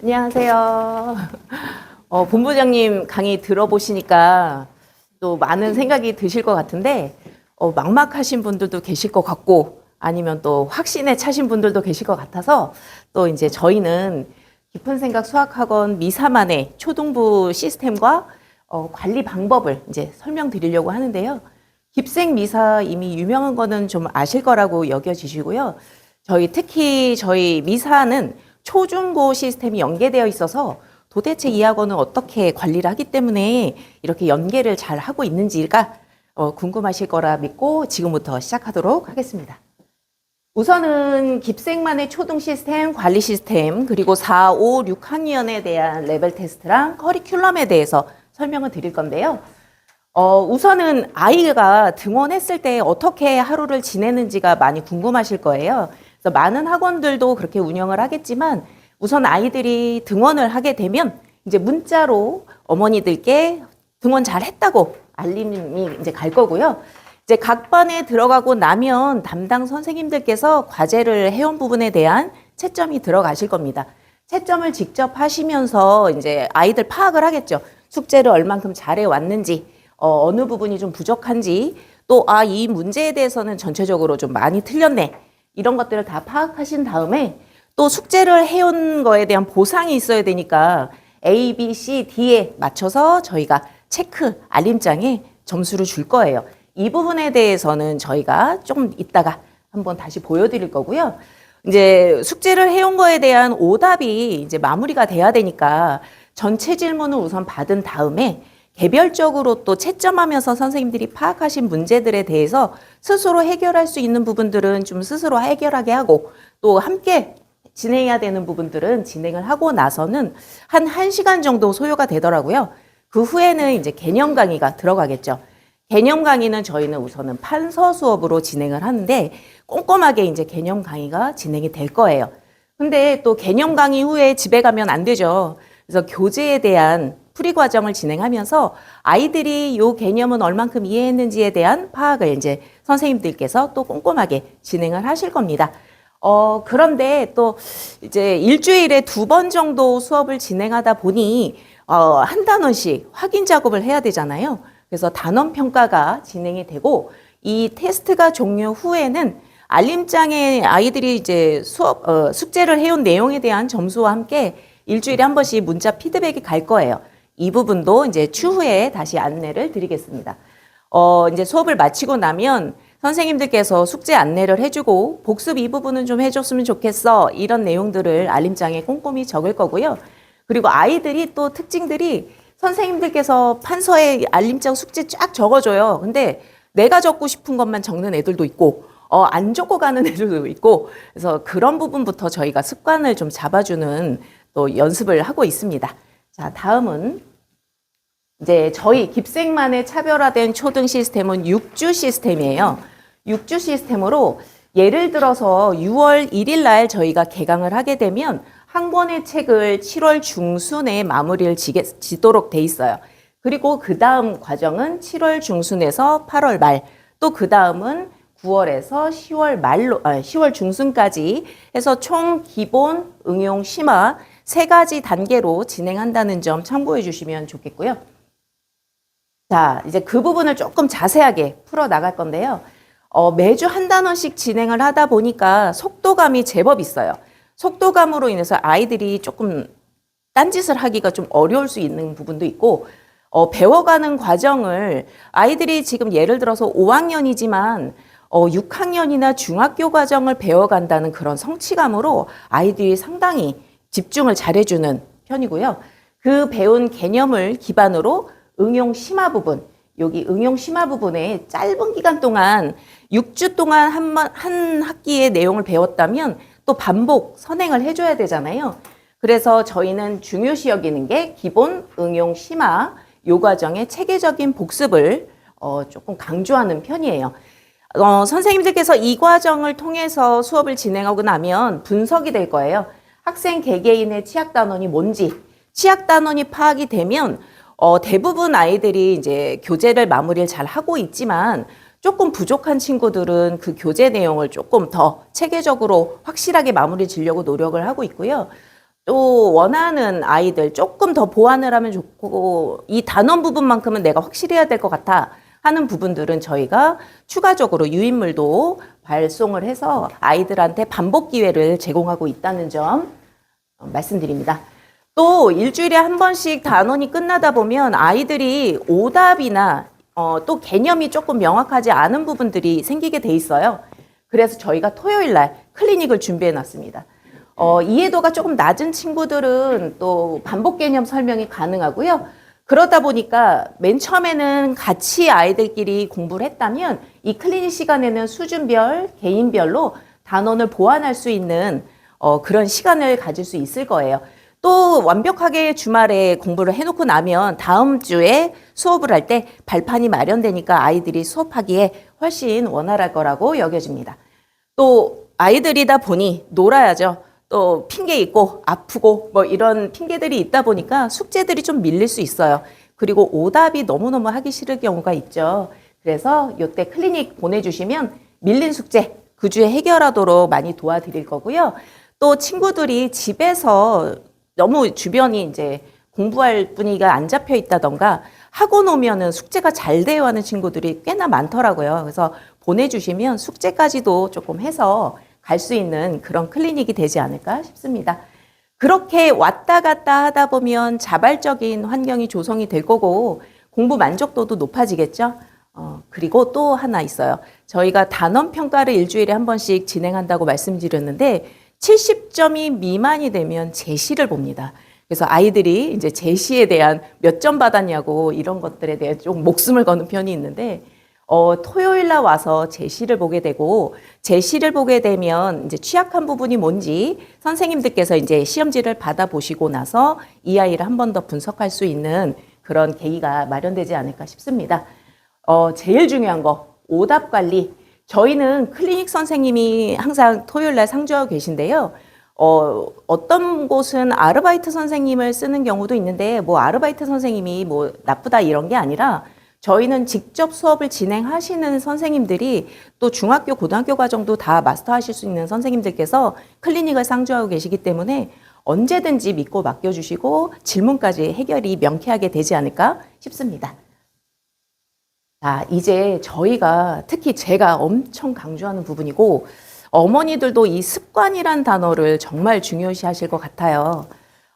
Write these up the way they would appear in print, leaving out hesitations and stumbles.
안녕하세요. 본부장님 강의 들어보시니까 또 많은 생각이 드실 것 같은데, 막막하신 분들도 계실 것 같고, 아니면 또 확신에 차신 분들도 계실 것 같아서, 또 이제 저희는 깊은 생각 수학학원 미사만의 초등부 시스템과 관리 방법을 이제 설명드리려고 하는데요. 깁생 미사 이미 유명한 거는 좀 아실 거라고 여겨지시고요. 특히 저희 미사는 초중고 시스템이 연계되어 있어서 도대체 이 학원은 어떻게 관리를 하기 때문에 이렇게 연계를 잘 하고 있는지가 궁금하실 거라 믿고 지금부터 시작하도록 하겠습니다. 우선은 깁생만의 초등 시스템, 관리 시스템, 그리고 4, 5, 6학년에 대한 레벨 테스트랑 커리큘럼에 대해서 설명을 드릴 건데요. 우선은 아이가 등원했을 때 어떻게 하루를 지내는지가 많이 궁금하실 거예요. 그래서 많은 학원들도 그렇게 운영을 하겠지만 우선 아이들이 등원을 하게 되면 이제 문자로 어머니들께 등원 잘 했다고 알림이 이제 갈 거고요. 이제 각 반에 들어가고 나면 담당 선생님들께서 과제를 해온 부분에 대한 채점이 들어가실 겁니다. 채점을 직접 하시면서 이제 아이들 파악을 하겠죠. 숙제를 얼만큼 잘해 왔는지, 어느 부분이 좀 부족한지, 또 이 문제에 대해서는 전체적으로 좀 많이 틀렸네. 이런 것들을 다 파악하신 다음에 또 숙제를 해온 거에 대한 보상이 있어야 되니까 A, B, C, D에 맞춰서 저희가 체크 알림장에 점수를 줄 거예요. 이 부분에 대해서는 저희가 좀 이따가 한번 다시 보여드릴 거고요. 이제 숙제를 해온 거에 대한 오답이 이제 마무리가 돼야 되니까 전체 질문을 우선 받은 다음에 개별적으로 또 채점하면서 선생님들이 파악하신 문제들에 대해서 스스로 해결할 수 있는 부분들은 좀 스스로 해결하게 하고 또 함께 진행해야 되는 부분들은 진행을 하고 나서는 한 1시간 정도 소요가 되더라고요. 그 후에는 이제 개념 강의가 들어가겠죠. 개념 강의는 저희는 우선은 판서 수업으로 진행을 하는데 꼼꼼하게 이제 개념 강의가 진행이 될 거예요. 근데 또 개념 강의 후에 집에 가면 안 되죠. 그래서 교재에 대한 풀이 과정을 진행하면서 아이들이 이 개념은 얼만큼 이해했는지에 대한 파악을 이제 선생님들께서 또 꼼꼼하게 진행을 하실 겁니다. 그런데 또 이제 일주일에 2번 정도 수업을 진행하다 보니 한 단원씩 확인 작업을 해야 되잖아요. 그래서 단원 평가가 진행이 되고 이 테스트가 종료 후에는 알림장에 아이들이 이제 숙제를 해온 내용에 대한 점수와 함께 일주일에 한 번씩 문자 피드백이 갈 거예요. 이 부분도 이제 추후에 다시 안내를 드리겠습니다. 이제 수업을 마치고 나면 선생님들께서 숙제 안내를 해주고 복습 이 부분은 좀 해줬으면 좋겠어. 이런 내용들을 알림장에 꼼꼼히 적을 거고요. 그리고 아이들이 또 특징들이 선생님들께서 판서에 알림장 숙제 쫙 적어줘요. 근데 내가 적고 싶은 것만 적는 애들도 있고 안 적고 가는 애들도 있고 그래서 그런 부분부터 저희가 습관을 좀 잡아주는 또 연습을 하고 있습니다. 자, 다음은 이제 저희 깁생만의 차별화된 초등 시스템은 6주 시스템이에요. 6주 시스템으로 예를 들어서 6월 1일 날 저희가 개강을 하게 되면 한 권의 책을 7월 중순에 마무리를 지도록 돼 있어요. 그리고 그 다음 과정은 7월 중순에서 8월 말, 또 그 다음은 9월에서 10월 중순까지 해서 총 기본, 응용, 심화 3가지 단계로 진행한다는 점 참고해 주시면 좋겠고요. 자, 이제 그 부분을 조금 자세하게 풀어 나갈 건데요. 매주 한 단원씩 진행을 하다 보니까 속도감이 제법 있어요. 속도감으로 인해서 아이들이 조금 딴짓을 하기가 좀 어려울 수 있는 부분도 있고, 배워가는 과정을 아이들이 지금 예를 들어서 5학년이지만 6학년이나 중학교 과정을 배워간다는 그런 성취감으로 아이들이 상당히 집중을 잘해주는 편이고요. 그 배운 개념을 기반으로 응용 심화 부분, 여기 응용 심화 부분에 짧은 기간 동안 6주 동안 한 학기의 내용을 배웠다면 또 반복 선행을 해줘야 되잖아요. 그래서 저희는 중요시 여기는 게 기본, 응용, 심화 요 과정의 체계적인 복습을 조금 강조하는 편이에요. 선생님들께서 이 과정을 통해서 수업을 진행하고 나면 분석이 될 거예요. 학생 개개인의 취약 단원이 뭔지, 취약 단원이 파악이 되면 대부분 아이들이 이제 교재를 마무리를 잘 하고 있지만 조금 부족한 친구들은 그 교재 내용을 조금 더 체계적으로 확실하게 마무리 지려고 노력을 하고 있고요. 또 원하는 아이들 조금 더 보완을 하면 좋고 이 단원 부분만큼은 내가 확실히 해야 될 것 같아 하는 부분들은 저희가 추가적으로 유인물도 발송을 해서 아이들한테 반복 기회를 제공하고 있다는 점 말씀드립니다. 또 일주일에 한 번씩 단원이 끝나다 보면 아이들이 오답이나 또 개념이 조금 명확하지 않은 부분들이 생기게 돼 있어요. 그래서 저희가 토요일 날 클리닉을 준비해 놨습니다. 이해도가 조금 낮은 친구들은 또 반복 개념 설명이 가능하고요. 그러다 보니까 맨 처음에는 같이 아이들끼리 공부를 했다면 이 클리닉 시간에는 수준별, 개인별로 단원을 보완할 수 있는 그런 시간을 가질 수 있을 거예요. 또 완벽하게 주말에 공부를 해놓고 나면 다음 주에 수업을 할 때 발판이 마련되니까 아이들이 수업하기에 훨씬 원활할 거라고 여겨집니다. 또 아이들이다 보니 놀아야죠. 또 핑계 있고 아프고 뭐 이런 핑계들이 있다 보니까 숙제들이 좀 밀릴 수 있어요. 그리고 오답이 너무너무 하기 싫을 경우가 있죠. 그래서 이때 클리닉 보내주시면 밀린 숙제 그 주에 해결하도록 많이 도와드릴 거고요. 또 친구들이 집에서 너무 주변이 이제 공부할 분위기가 안 잡혀 있다던가 하고 놓으면은 숙제가 잘 돼요 하는 친구들이 꽤나 많더라고요. 그래서 보내주시면 숙제까지도 조금 해서 갈 수 있는 그런 클리닉이 되지 않을까 싶습니다. 그렇게 왔다 갔다 하다 보면 자발적인 환경이 조성이 될 거고 공부 만족도도 높아지겠죠. 그리고 또 하나 있어요. 저희가 단원 평가를 일주일에 한 번씩 진행한다고 말씀드렸는데 70점이 미만이 되면 제시를 봅니다. 그래서 아이들이 이제 제시에 대한 몇 점 받았냐고 이런 것들에 대해 좀 목숨을 거는 편이 있는데 토요일 날 와서 제시를 보게 되고 제시를 보게 되면 이제 취약한 부분이 뭔지 선생님들께서 이제 시험지를 받아보시고 나서 이 아이를 한 번 더 분석할 수 있는 그런 계기가 마련되지 않을까 싶습니다. 제일 중요한 거 오답 관리. 저희는 클리닉 선생님이 항상 토요일 날 상주하고 계신데요. 어떤 곳은 아르바이트 선생님을 쓰는 경우도 있는데 뭐 아르바이트 선생님이 뭐 나쁘다 이런 게 아니라 저희는 직접 수업을 진행하시는 선생님들이 또 중학교, 고등학교 과정도 다 마스터하실 수 있는 선생님들께서 클리닉을 상주하고 계시기 때문에 언제든지 믿고 맡겨주시고 질문까지 해결이 명쾌하게 되지 않을까 싶습니다. 자, 이제 저희가 특히 제가 엄청 강조하는 부분이고 어머니들도 이 습관이란 단어를 정말 중요시 하실 것 같아요.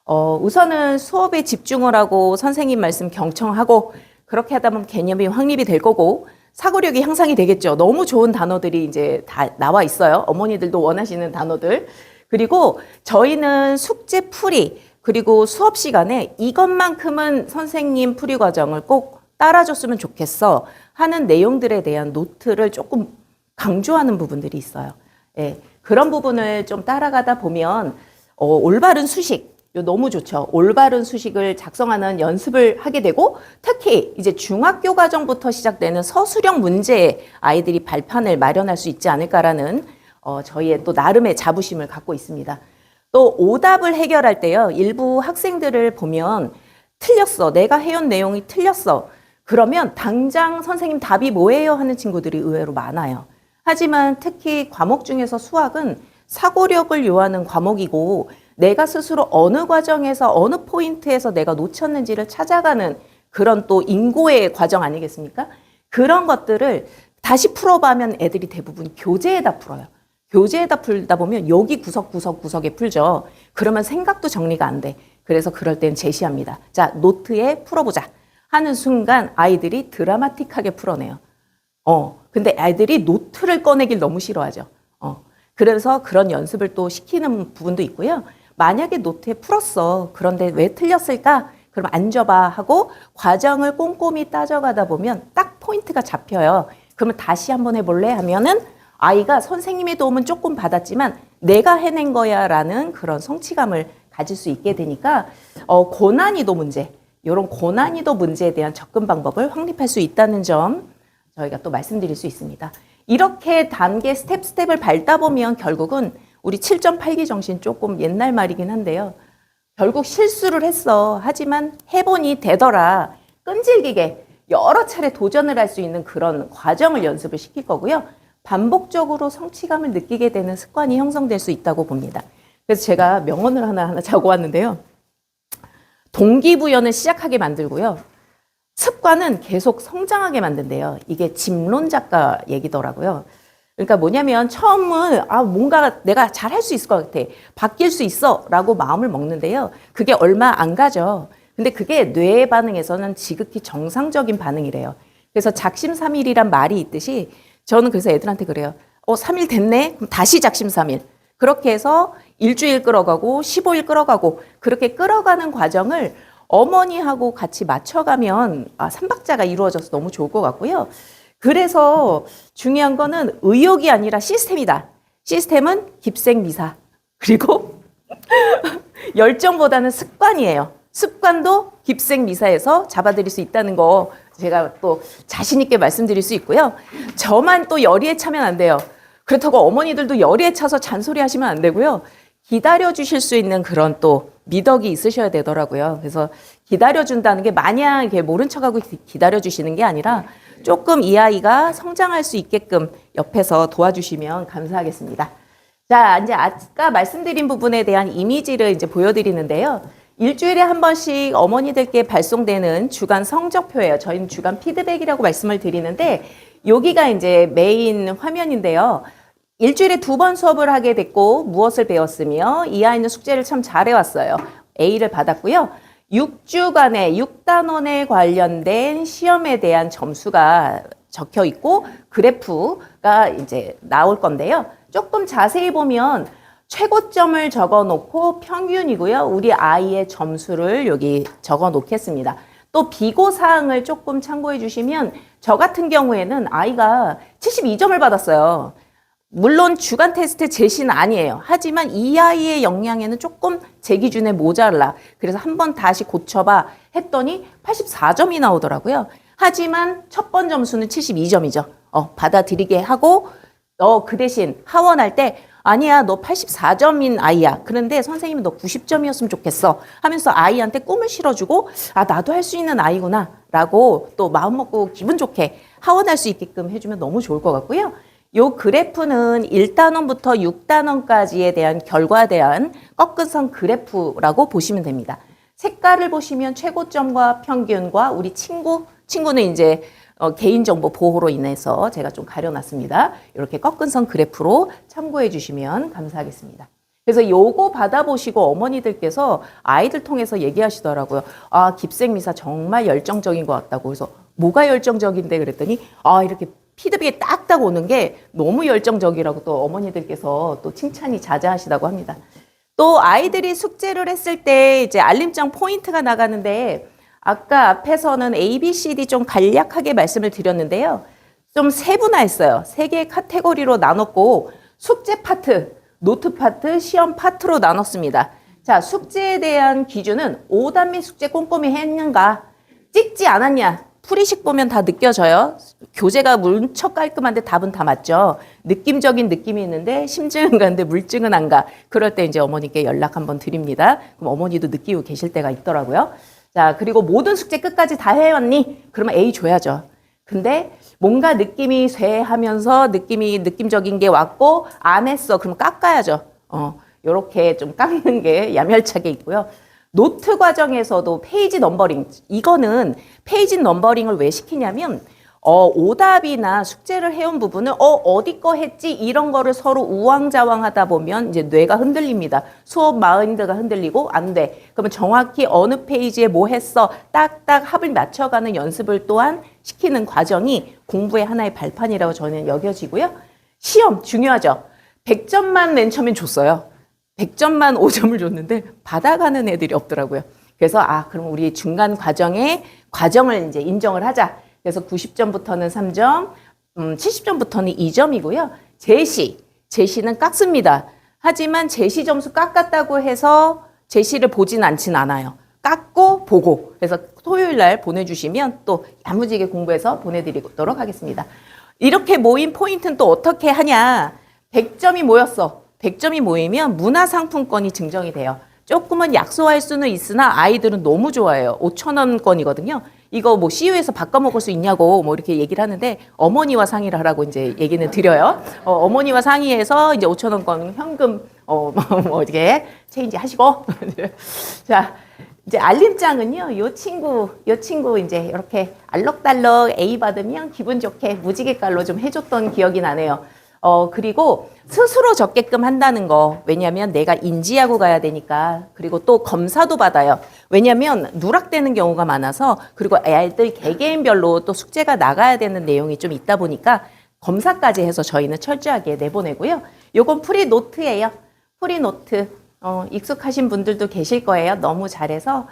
우선은 수업에 집중을 하고 선생님 말씀 경청하고 그렇게 하다 보면 개념이 확립이 될 거고 사고력이 향상이 되겠죠. 너무 좋은 단어들이 이제 다 나와 있어요. 어머니들도 원하시는 단어들. 그리고 저희는 숙제 풀이 그리고 수업 시간에 이것만큼은 선생님 풀이 과정을 꼭 따라줬으면 좋겠어 하는 내용들에 대한 노트를 조금 강조하는 부분들이 있어요. 예, 그런 부분을 좀 따라가다 보면 올바른 수식 이거 너무 좋죠. 올바른 수식을 작성하는 연습을 하게 되고 특히 이제 중학교 과정부터 시작되는 서술형 문제에 아이들이 발판을 마련할 수 있지 않을까라는 저희의 또 나름의 자부심을 갖고 있습니다. 또 오답을 해결할 때요. 일부 학생들을 보면 틀렸어. 내가 해온 내용이 틀렸어. 그러면 당장 선생님 답이 뭐예요? 하는 친구들이 의외로 많아요. 하지만 특히 과목 중에서 수학은 사고력을 요하는 과목이고 내가 스스로 어느 과정에서 어느 포인트에서 내가 놓쳤는지를 찾아가는 그런 또 인고의 과정 아니겠습니까? 그런 것들을 다시 풀어봐 하면 애들이 대부분 교재에다 풀어요. 교재에다 풀다 보면 여기 구석구석에 풀죠. 그러면 생각도 정리가 안 돼. 그래서 그럴 땐 제시합니다. 자, 노트에 풀어보자 하는 순간 아이들이 드라마틱하게 풀어내요. 근데 아이들이 노트를 꺼내길 너무 싫어하죠. 그래서 그런 연습을 또 시키는 부분도 있고요. 만약에 노트에 풀었어. 그런데 왜 틀렸을까? 그럼 앉아봐 하고 과정을 꼼꼼히 따져가다 보면 딱 포인트가 잡혀요. 그러면 다시 한번 해볼래? 하면은 아이가 선생님의 도움은 조금 받았지만 내가 해낸 거야 라는 그런 성취감을 가질 수 있게 되니까 고난이도 문제, 이런 고난이도 문제에 대한 접근 방법을 확립할 수 있다는 점 저희가 또 말씀드릴 수 있습니다. 이렇게 단계 스텝을 밟다 보면 결국은 우리 7.8기 정신 조금 옛날 말이긴 한데요. 결국 실수를 했어. 하지만 해보니 되더라. 끈질기게 여러 차례 도전을 할 수 있는 그런 과정을 연습을 시킬 거고요. 반복적으로 성취감을 느끼게 되는 습관이 형성될 수 있다고 봅니다. 그래서 제가 명언을 하나 적어왔는데요. 동기부여는 시작하게 만들고요. 습관은 계속 성장하게 만든대요. 이게 집론 작가 얘기더라고요. 그러니까 뭐냐면 처음은 뭔가 내가 잘 할 수 있을 것 같아. 바뀔 수 있어 라고 마음을 먹는데요. 그게 얼마 안 가죠. 근데 그게 뇌의 반응에서는 지극히 정상적인 반응이래요. 그래서 작심삼일이란 말이 있듯이 저는 그래서 애들한테 그래요. 3일 됐네? 그럼 다시 작심삼일. 그렇게 해서 일주일 끌어가고 15일 끌어가고 그렇게 끌어가는 과정을 어머니하고 같이 맞춰가면 삼박자가 이루어져서 너무 좋을 것 같고요. 그래서 중요한 거는 의욕이 아니라 시스템이다. 시스템은 깁생미사. 그리고 열정보다는 습관이에요. 습관도 깁생미사에서 잡아들일 수 있다는 거 제가 또 자신 있게 말씀드릴 수 있고요. 저만 또 열의에 차면 안 돼요. 그렇다고 어머니들도 열의에 차서 잔소리 하시면 안 되고요. 기다려 주실 수 있는 그런 또 미덕이 있으셔야 되더라고요. 그래서 기다려 준다는 게 마냥 이렇게 모른 척하고 기다려 주시는 게 아니라 조금 이 아이가 성장할 수 있게끔 옆에서 도와주시면 감사하겠습니다. 자, 이제 아까 말씀드린 부분에 대한 이미지를 이제 보여드리는데요. 일주일에 한 번씩 어머니들께 발송되는 주간 성적표예요. 저희는 주간 피드백이라고 말씀을 드리는데 여기가 이제 메인 화면인데요. 일주일에 2번 수업을 하게 됐고 무엇을 배웠으며 이 아이는 숙제를 참 잘해왔어요. A를 받았고요. 6주간의 6단원에 관련된 시험에 대한 점수가 적혀 있고 그래프가 이제 나올 건데요. 조금 자세히 보면 최고점을 적어 놓고 평균이고요. 우리 아이의 점수를 여기 적어 놓겠습니다. 또 비고 사항을 조금 참고해 주시면 저 같은 경우에는 아이가 72점을 받았어요. 물론 주간 테스트 제시는 아니에요. 하지만 이 아이의 역량에는 조금 제 기준에 모자라. 그래서 한번 다시 고쳐봐 했더니 84점이 나오더라고요. 하지만 첫 번 점수는 72점이죠. 받아들이게 하고 그 대신 하원할 때 아니야 너 84점인 아이야. 그런데 선생님은 너 90점이었으면 좋겠어 하면서 아이한테 꿈을 실어주고 나도 할 수 있는 아이구나 라고 또 마음 먹고 기분 좋게 하원할 수 있게끔 해주면 너무 좋을 것 같고요. 요 그래프는 1단원부터 6단원까지에 대한 결과에 대한 꺾은선 그래프라고 보시면 됩니다. 색깔을 보시면 최고점과 평균과 우리 친구는 이제 개인정보 보호로 인해서 제가 좀 가려놨습니다. 이렇게 꺾은선 그래프로 참고해 주시면 감사하겠습니다. 그래서 요거 받아보시고 어머니들께서 아이들 통해서 얘기하시더라고요. 깁생미사 정말 열정적인 것 같다고. 그래서 뭐가 열정적인데 그랬더니 이렇게 피드백이 딱딱 오는 게 너무 열정적이라고 또 어머니들께서 또 칭찬이 자자하시다고 합니다. 또 아이들이 숙제를 했을 때 이제 알림장 포인트가 나가는데 아까 앞에서는 A, B, C, D 좀 간략하게 말씀을 드렸는데요. 좀 세분화했어요. 3개의 카테고리로 나눴고 숙제 파트, 노트 파트, 시험 파트로 나눴습니다. 자, 숙제에 대한 기준은 오답 및 숙제 꼼꼼히 했는가, 찍지 않았냐, 풀이식 보면 다 느껴져요. 교재가 문척 깔끔한데 답은 다 맞죠. 느낌적인 느낌이 있는데 심증은 가는데 물증은 안 가. 그럴 때 이제 어머니께 연락 한번 드립니다. 그럼 어머니도 느끼고 계실 때가 있더라고요. 자, 그리고 모든 숙제 끝까지 다 해왔니? 그러면 A 줘야죠. 근데 뭔가 느낌이 쇠하면서 느낌적인 게 왔고 안 했어. 그럼 깎아야죠. 요렇게 좀 깎는 게 야멸차게 있고요. 노트 과정에서도 페이지 넘버링, 이거는 페이지 넘버링을 왜 시키냐면 오답이나 숙제를 해온 부분을 어디 거 했지 이런 거를 서로 우왕좌왕 하다 보면 이제 뇌가 흔들립니다. 수업 마인드가 흔들리고 안 돼. 그러면 정확히 어느 페이지에 뭐 했어 딱딱 합을 맞춰가는 연습을 또한 시키는 과정이 공부의 하나의 발판이라고 저는 여겨지고요. 시험 중요하죠. 100점만 맨 처음엔 줬어요. 100점만 5점을 줬는데 받아가는 애들이 없더라고요. 그래서 그럼 우리 중간 과정을 이제 인정을 하자. 그래서 90점부터는 3점, 70점부터는 2점이고요. 제시는 깎습니다. 하지만 제시 점수 깎았다고 해서 제시를 보진 않진 않아요. 깎고 보고. 그래서 토요일 날 보내주시면 또 야무지게 공부해서 보내드리도록 하겠습니다. 이렇게 모인 포인트는 또 어떻게 하냐. 100점이 모였어. 100점이 모이면 문화상품권이 증정이 돼요. 조금은 약소할 수는 있으나 아이들은 너무 좋아해요. 5,000원권이거든요. 이거 뭐 CU에서 바꿔 먹을 수 있냐고 뭐 이렇게 얘기를 하는데 어머니와 상의를 하라고 이제 얘기는 드려요. 어머니와 상의해서 이제 5,000원권 현금 뭐 이렇게 체인지 하시고. 자, 이제 알림장은요, 요 친구 이제 이렇게 알록달록 A 받으면 기분 좋게 무지개깔로 좀 해줬던 기억이 나네요. 그리고 스스로 적게끔 한다는 거. 왜냐면 내가 인지하고 가야 되니까. 그리고 또 검사도 받아요. 왜냐면 누락되는 경우가 많아서, 그리고 애들 개개인별로 또 숙제가 나가야 되는 내용이 좀 있다 보니까 검사까지 해서 저희는 철저하게 내보내고요. 요건 프리노트예요. 프리노트. 익숙하신 분들도 계실 거예요. 너무 잘해서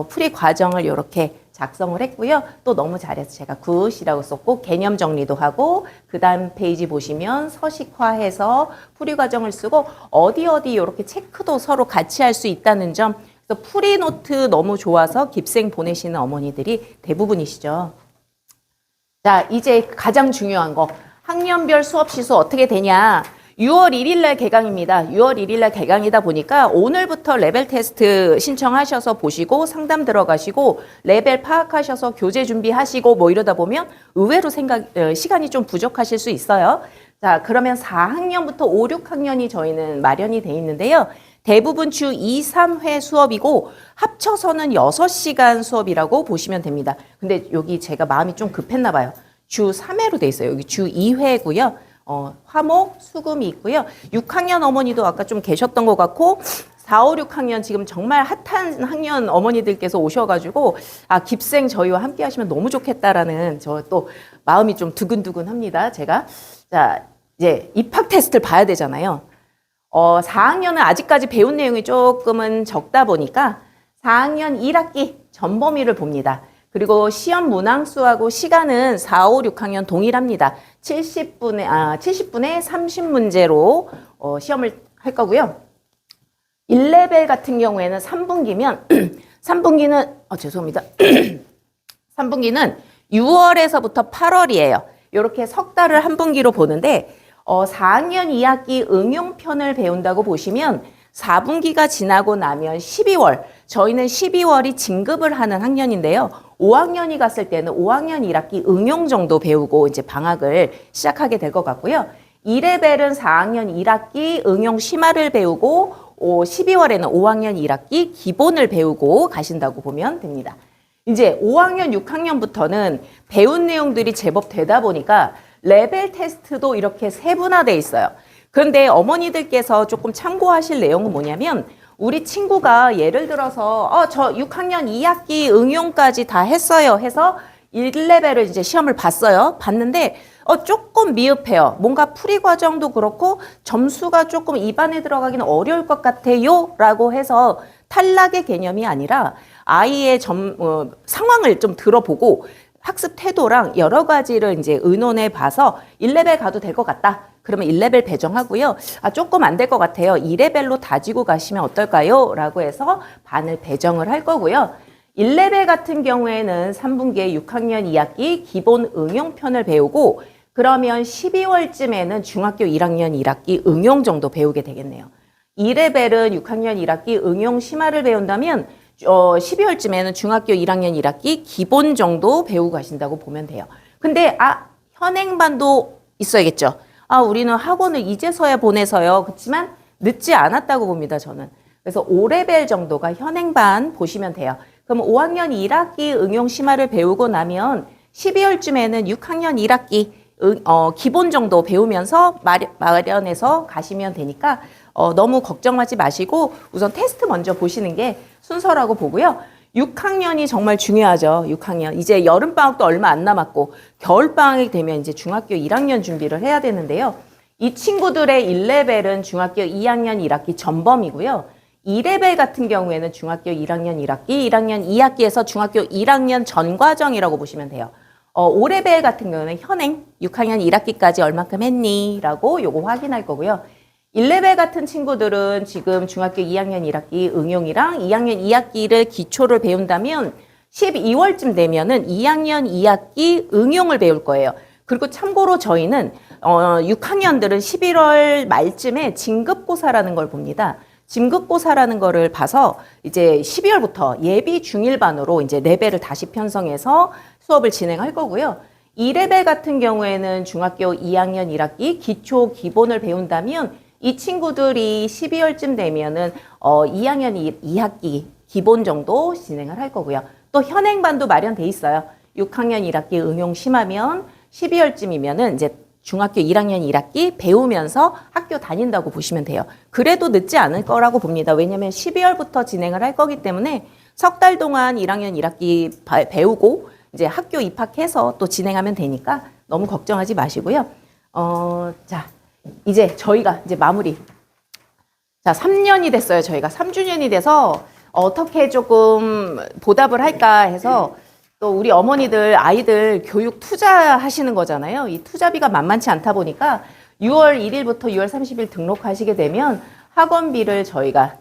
프리 과정을 이렇게 작성을 했고요. 또 너무 잘해서 제가 굿이라고 썼고, 개념 정리도 하고, 그 다음 페이지 보시면 서식화해서 프리 과정을 쓰고, 어디 이렇게 체크도 서로 같이 할 수 있다는 점. 그래서 프리노트 너무 좋아서 깁생 보내시는 어머니들이 대부분이시죠. 자, 이제 가장 중요한 거. 학년별 수업 시수 어떻게 되냐. 6월 1일 날 개강입니다. 6월 1일 날 개강이다 보니까 오늘부터 레벨 테스트 신청하셔서 보시고 상담 들어가시고 레벨 파악하셔서 교재 준비하시고 뭐 이러다 보면 의외로 시간이 좀 부족하실 수 있어요. 자, 그러면 4학년부터 5, 6학년이 저희는 마련이 돼 있는데요. 대부분 주 2, 3회 수업이고 합쳐서는 6시간 수업이라고 보시면 됩니다. 근데 여기 제가 마음이 좀 급했나 봐요. 주 3회로 돼 있어요. 여기 주 2회고요. 화목, 수금이 있고요. 6학년 어머니도 아까 좀 계셨던 것 같고 4, 5, 6학년 지금 정말 핫한 학년 어머니들께서 오셔가지고 깁생 저희와 함께 하시면 너무 좋겠다라는 저 또 마음이 좀 두근두근합니다. 제가. 자, 이제 입학 테스트를 봐야 되잖아요. 4학년은 아직까지 배운 내용이 조금은 적다 보니까 4학년 1학기 전범위를 봅니다. 그리고 시험 문항수하고 시간은 4, 5, 6학년 동일합니다. 70분에 30문제로 시험을 할 거고요. 1레벨 같은 경우에는 3분기면 3분기는 죄송합니다. 3분기는 6월에서부터 8월이에요. 이렇게 석 달을 한 분기로 보는데 4학년 2학기 응용편을 배운다고 보시면 4분기가 지나고 나면 12월, 저희는 12월이 진급을 하는 학년인데요. 5학년이 갔을 때는 5학년 1학기 응용 정도 배우고 이제 방학을 시작하게 될 것 같고요. 2레벨은 4학년 1학기 응용 심화를 배우고 12월에는 5학년 1학기 기본을 배우고 가신다고 보면 됩니다. 이제 5학년, 6학년부터는 배운 내용들이 제법 되다 보니까 레벨 테스트도 이렇게 세분화돼 있어요. 그런데 어머니들께서 조금 참고하실 내용은 뭐냐면 우리 친구가 예를 들어서 저 6학년 2학기 응용까지 다 했어요 해서 1레벨을 이제 시험을 봤어요. 봤는데 조금 미흡해요. 뭔가 풀이 과정도 그렇고 점수가 조금 입안에 들어가기는 어려울 것 같아요 라고 해서 탈락의 개념이 아니라 아이의 상황을 좀 들어보고 학습 태도랑 여러 가지를 이제 의논해 봐서 1레벨 가도 될 것 같다. 그러면 1레벨 배정하고요. 조금 안 될 것 같아요. 2레벨로 다지고 가시면 어떨까요? 라고 해서 반을 배정을 할 거고요. 1레벨 같은 경우에는 3분기에 6학년 2학기 기본 응용편을 배우고 그러면 12월쯤에는 중학교 1학년 1학기 응용 정도 배우게 되겠네요. 2레벨은 6학년 1학기 응용 심화를 배운다면 12월쯤에는 중학교 1학년 1학기 기본 정도 배우고 가신다고 보면 돼요. 근데 현행반도 있어야겠죠. 우리는 학원을 이제서야 보내서요. 그렇지만 늦지 않았다고 봅니다, 저는. 그래서 5레벨 정도가 현행반 보시면 돼요. 그럼 5학년 1학기 응용 심화를 배우고 나면 12월쯤에는 6학년 1학기 기본 정도 배우면서 마련해서 가시면 되니까 너무 걱정하지 마시고 우선 테스트 먼저 보시는 게 순서라고 보고요. 6학년이 정말 중요하죠. 6학년. 이제 여름방학도 얼마 안 남았고 겨울방학이 되면 이제 중학교 1학년 준비를 해야 되는데요. 이 친구들의 1레벨은 중학교 2학년 1학기 전범이고요. 2레벨 같은 경우에는 중학교 1학년 1학기, 1학년 2학기에서 중학교 1학년 전 과정이라고 보시면 돼요. 5레벨 같은 경우는 현행 6학년 1학기까지 얼마큼 했니? 라고 요거 확인할 거고요. 1레벨 같은 친구들은 지금 중학교 2학년 1학기 응용이랑 2학년 2학기를 기초를 배운다면 12월쯤 되면은 2학년 2학기 응용을 배울 거예요. 그리고 참고로 저희는 6학년들은 11월 말쯤에 진급고사라는 걸 봅니다. 진급고사라는 거를 봐서 이제 12월부터 예비 중일반으로 이제 레벨을 다시 편성해서 수업을 진행할 거고요. 2레벨 같은 경우에는 중학교 2학년 1학기 기초 기본을 배운다면 이 친구들이 12월쯤 되면은 2학년 2학기 기본 정도 진행을 할 거고요. 또 현행반도 마련돼 있어요. 6학년 1학기 응용 심하면 12월쯤이면은 이제 중학교 1학년 1학기 배우면서 학교 다닌다고 보시면 돼요. 그래도 늦지 않을 거라고 봅니다. 왜냐하면 12월부터 진행을 할 거기 때문에 석 달 동안 1학년 1학기 배우고 이제 학교 입학해서 또 진행하면 되니까 너무 걱정하지 마시고요. 자, 이제 저희가 이제 마무리. 자, 3년이 됐어요. 저희가 3주년이 돼서 어떻게 조금 보답을 할까 해서 또 우리 어머니들 아이들 교육 투자하시는 거잖아요. 이 투자비가 만만치 않다 보니까 6월 1일부터 6월 30일 등록하시게 되면 학원비를 저희가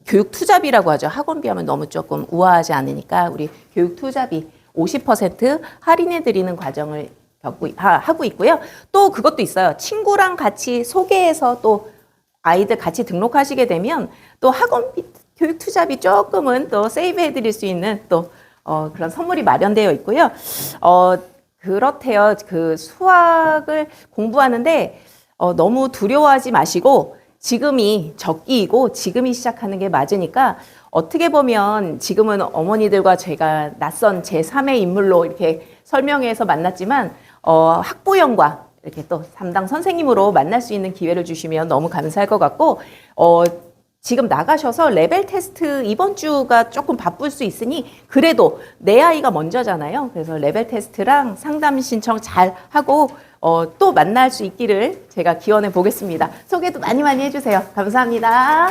교육 투자비라고 하죠. 학원비 하면 너무 조금 우아하지 않으니까 우리 교육 투자비 50% 할인해 드리는 과정을 하고 있고요. 또 그것도 있어요. 친구랑 같이 소개해서 또 아이들 같이 등록하시게 되면 또 학원비, 교육 투자비 조금은 또 세이브해 드릴 수 있는 또 그런 선물이 마련되어 있고요. 그렇대요. 그 수학을 공부하는데 너무 두려워하지 마시고 지금이 적기이고 지금이 시작하는 게 맞으니까 어떻게 보면 지금은 어머니들과 제가 낯선 제3의 인물로 이렇게 설명해서 만났지만 학부형과 이렇게 또 담당 선생님으로 만날 수 있는 기회를 주시면 너무 감사할 것 같고 지금 나가셔서 레벨 테스트 이번 주가 조금 바쁠 수 있으니 그래도 내 아이가 먼저잖아요. 그래서 레벨 테스트랑 상담 신청 잘 하고 또 만날 수 있기를 제가 기원해 보겠습니다. 소개도 많이 해주세요. 감사합니다.